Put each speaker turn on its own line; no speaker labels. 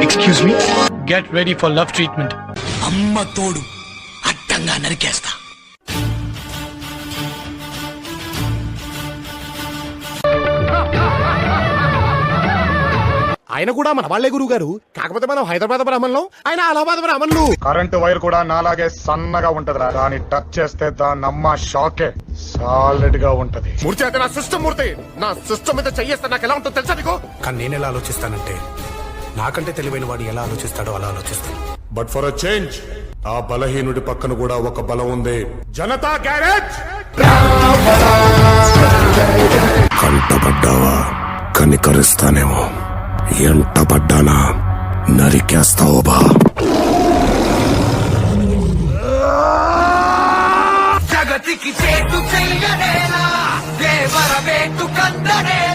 Excuse me, get ready for love treatment.
అమ్మ తోడు అడ్డంగా నరికేస్తా.
ఆయన కూడా మన వాళ్లే గురువు గారు, కాకపోతే మనం హైదరాబాద్ బ్రాహ్మణులు, ఆయన అలహాబాద్ బ్రాహ్మణులు.
కరెంటు వైర్ కూడా నాలాగే సన్నగా ఉంటదిరా, దాన్ని టచ్ చేస్తే దాని అమ్మ షాకే సాలిడ్ గా ఉంటది.
మూర్తి అయితే నా సిస్టమ్ మూర్తి, నా సిస్టమ్ మీద చెయ్యేస్తే నాకు ఎలా ఉంటుందో తెలుసా నీకు?
కానీ నేను ఎలా ఆలోచిస్తానంటే నాకంటే తెలివైన వాడు ఎలా ఆలోచిస్తాడో అలా ఆలోచిస్తాను.
బట్ ఫర్ అ చేంజ్ ఆ బలహీనుడి పక్కన కూడా ఒక బలం ఉంది. జనతా గ్యారేజ్.
కంటపడ్డావా కనికరిస్తానేమో, ఎంటపడ్డానా నరికేస్తావు బా.
జగతికి చేటు చెయ్యనేలా దేవర వేటు కందనేలా.